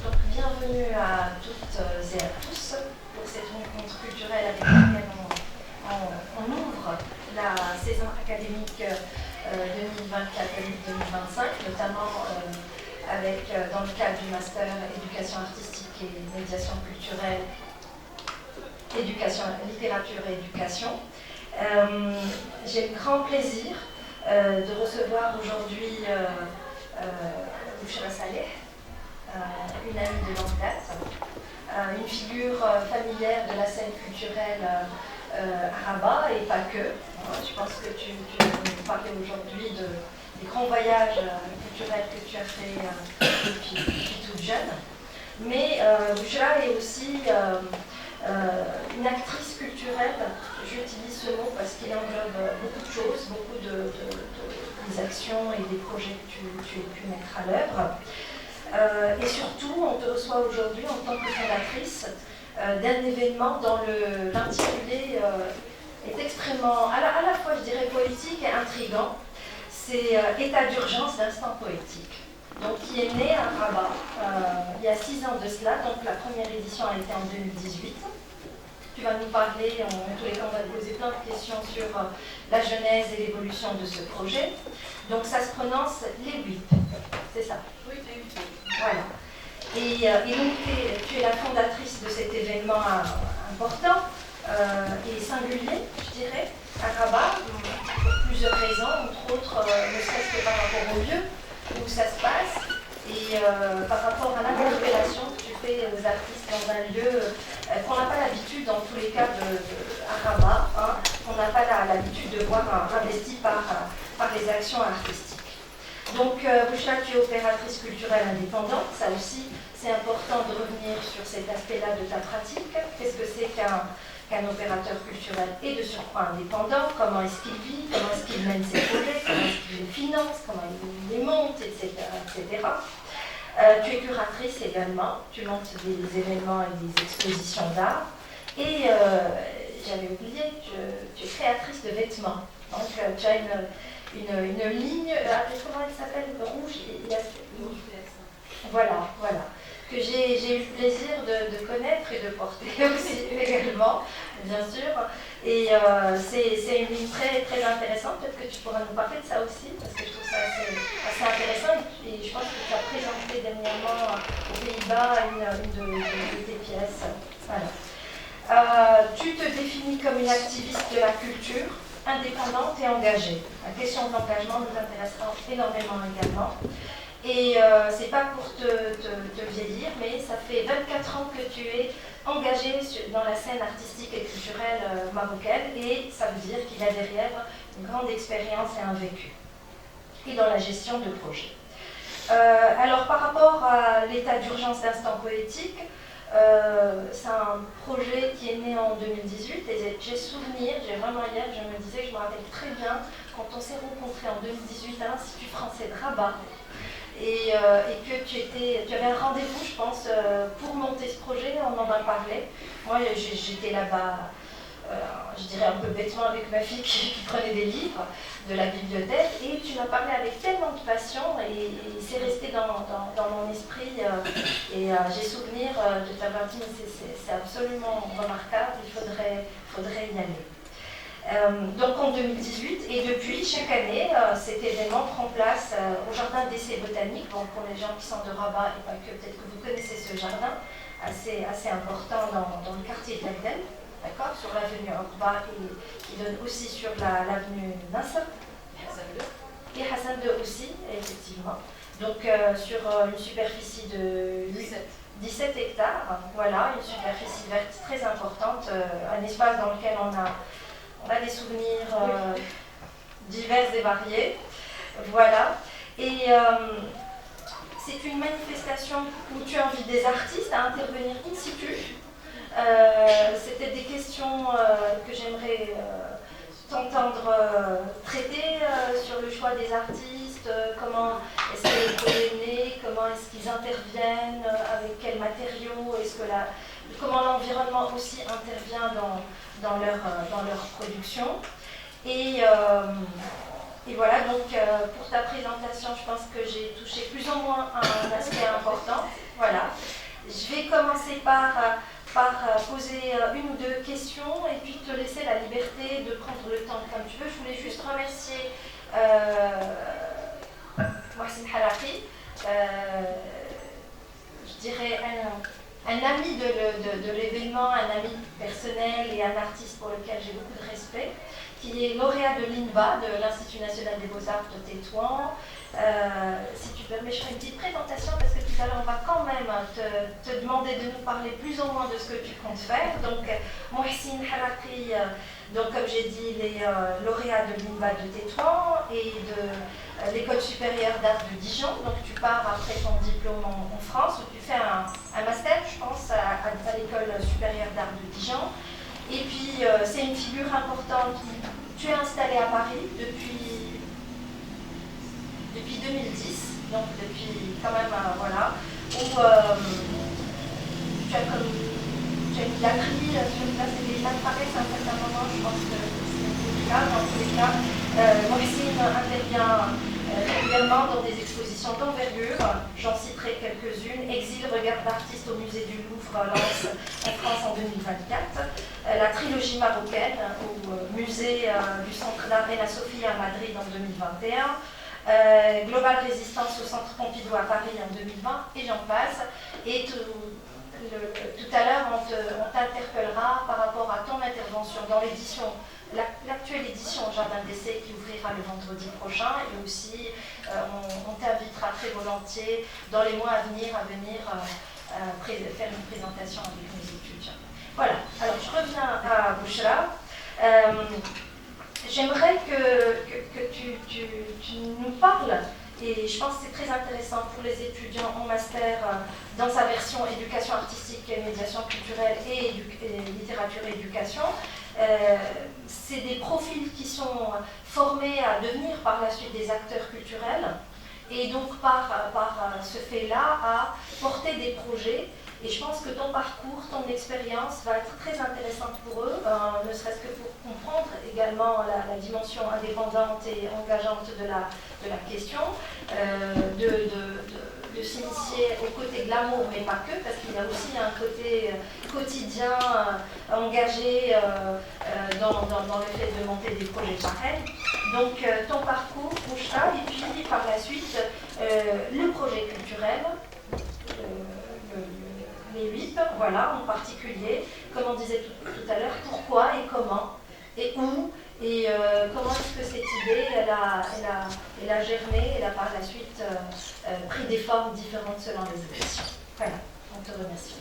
Donc bienvenue à toutes et à tous pour cette rencontre culturelle avec laquelle on ouvre la saison académique 2024-2025, notamment avec, dans le cadre du master éducation artistique et médiation culturelle, éducation, littérature et éducation. J'ai le grand plaisir de recevoir aujourd'hui Bouchra Saleh, une amie de longue date, une figure familière de la scène culturelle à Rabat et pas que. Je pense que tu vas nous parler aujourd'hui des grands voyages culturels que tu as fait depuis toute jeune. Mais Bouchra est aussi une actrice culturelle. J'utilise ce mot parce qu'il englobe beaucoup de choses, beaucoup des actions et des projets que tu as pu mettre à l'œuvre. Et surtout, on te reçoit aujourd'hui en tant que fondatrice d'un événement dont l'intitulé est extrêmement, à la fois, je dirais, poétique et intriguant. C'est État d'urgence d'instant poétique, donc qui est né à Rabat il y a 6 ans de cela. Donc la première édition a été en 2018. Tu vas nous parler, en tous les cas, on va te poser plein de questions sur la genèse et l'évolution de ce projet. Donc ça se prononce les 8, c'est ça? Oui, les 8. Voilà. Et donc tu es la fondatrice de cet événement important et singulier, je dirais, à Rabat, pour plusieurs raisons, entre autres, ne serait-ce que par rapport au lieu où ça se passe et par rapport à l'interpellation que tu fais aux artistes dans un lieu qu'on n'a pas l'habitude, dans tous les cas, à Rabat, hein, qu'on n'a pas l'habitude de voir investi par les actions artistiques. Donc, Bouchra, tu es opératrice culturelle indépendante. Ça aussi, c'est important de revenir sur cet aspect-là de ta pratique. Qu'est-ce que c'est qu'un opérateur culturel et de surcroît indépendant? Comment est-ce qu'il vit? Comment est-ce qu'il mène ses projets? Comment est-ce qu'il les finance? Comment il les monte, etc. etc. Tu es curatrice également. Tu montes des événements et des expositions d'art. Et j'avais oublié, tu es créatrice de vêtements. Donc, tu as une ligne, comment elle s'appelle? Rouge. Voilà, que j'ai eu le plaisir de connaître et de porter aussi également, bien sûr. Et c'est une ligne très, très intéressante. Peut-être que tu pourras nous parler de ça aussi, parce que je trouve ça assez intéressant. Et je pense que tu as présenté dernièrement aux Pays-Bas une de tes pièces. Voilà. Tu te définis comme une activiste de la culture, indépendante et engagée. La question de l'engagement nous intéressera énormément également. Et c'est pas pour te vieillir, mais ça fait 24 ans que tu es engagée dans la scène artistique et culturelle marocaine, et ça veut dire qu'il y a derrière une grande expérience et un vécu, et dans la gestion de projets. Alors par rapport à l'état d'urgence d'instant poétique, c'est un projet qui est né en 2018 et j'ai souvenir, vraiment hier, je me disais que je me rappelle très bien quand on s'est rencontrés en 2018 à l'Institut français de Rabat et que tu avais un rendez-vous, je pense, pour monter ce projet, on en a parlé. Moi, j'étais là-bas, je dirais un peu bêtement avec ma fille qui prenait des livres de la bibliothèque, et tu m'as parlé avec tellement de passion et c'est resté dans mon esprit et j'ai souvenir de t'avoir dit mais c'est absolument remarquable, il faudrait y aller. Donc en 2018 et depuis chaque année cet événement prend place au jardin d'essai botanique. Bon, pour les gens qui sont de Rabat et pas que, peut-être que vous connaissez ce jardin assez important dans le quartier d'Agdel. D'accord, sur l'avenue Orba et qui donne aussi sur l'avenue Nasser. Et Hassan II aussi, effectivement. Donc sur une superficie de 17 hectares, voilà, une superficie verte très importante, un espace dans lequel on a des souvenirs divers et variés. Voilà. Et c'est une manifestation où tu invites des artistes à intervenir in situ. C'était des questions que j'aimerais t'entendre traiter sur le choix des artistes, comment est-ce que les projets nés, comment est-ce qu'ils interviennent, avec quels matériaux, comment l'environnement aussi intervient dans leur production. Et voilà, donc pour ta présentation, je pense que j'ai touché plus ou moins un aspect important. Voilà. commencer par poser une ou deux questions et puis te laisser la liberté de prendre le temps comme tu veux. Je voulais juste remercier Mohsin Haraki, je dirais un ami de l'événement, un ami personnel et un artiste pour lequel j'ai beaucoup de respect, qui est lauréat de l'INBA, de l'Institut National des Beaux-Arts de Tétouan. Si tu permets, je ferai une petite présentation parce que tout à l'heure on va quand même te demander de nous parler plus ou moins de ce que tu comptes faire. Donc Mohsin Haraki, donc comme j'ai dit, il est lauréat de l'INBA de Tétouan et de l'École supérieure d'art de Dijon. Donc tu pars après ton diplôme en France où tu fais un master, je pense, à l'École supérieure d'art de Dijon. Et puis c'est une figure importante. Tu es installé à Paris depuis 2010, donc depuis quand même, voilà, où tu as mis la grille sur une place des Paris à un certain moment, je pense que c'est le cas, dans tous les cas. Mohsin intervient régulièrement dans des expositions d'envergure, j'en citerai quelques-unes. Exil, regard d'artiste au musée du Louvre, Lens, en France en 2024. La trilogie marocaine au musée du Centre d'art Reina Sofia à Madrid en 2021. Global Résistance au Centre Pompidou à Paris en 2020, et j'en passe. Et tout à l'heure, on t'interpellera par rapport à ton intervention dans l'édition, l'actuelle édition Jardin d'essai qui ouvrira le vendredi prochain, et aussi on t'invitera très volontiers dans les mois à venir faire une présentation avec nos étudiants. Voilà, alors je reviens à Bouchra. J'aimerais que tu nous parles, et je pense que c'est très intéressant pour les étudiants en master dans sa version éducation artistique et médiation culturelle et littérature et éducation. C'est des profils qui sont formés à devenir par la suite des acteurs culturels et donc par ce fait-là à porter des projets. Et je pense que ton parcours, ton expérience va être très intéressante pour eux, ne serait-ce que pour comprendre également la dimension indépendante et engageante de la question, de s'initier au côté de l'amour, mais pas que, parce qu'il y a aussi un côté quotidien engagé dans le fait de monter des projets pareils. Donc ton parcours, Bouchra, et puis par la suite le projet culturel, les 8, voilà, en particulier, comme on disait tout à l'heure, pourquoi et comment, et où, et comment est-ce que cette idée, elle a germé, elle a par la suite pris des formes différentes selon les éditions. Voilà, on te remercie.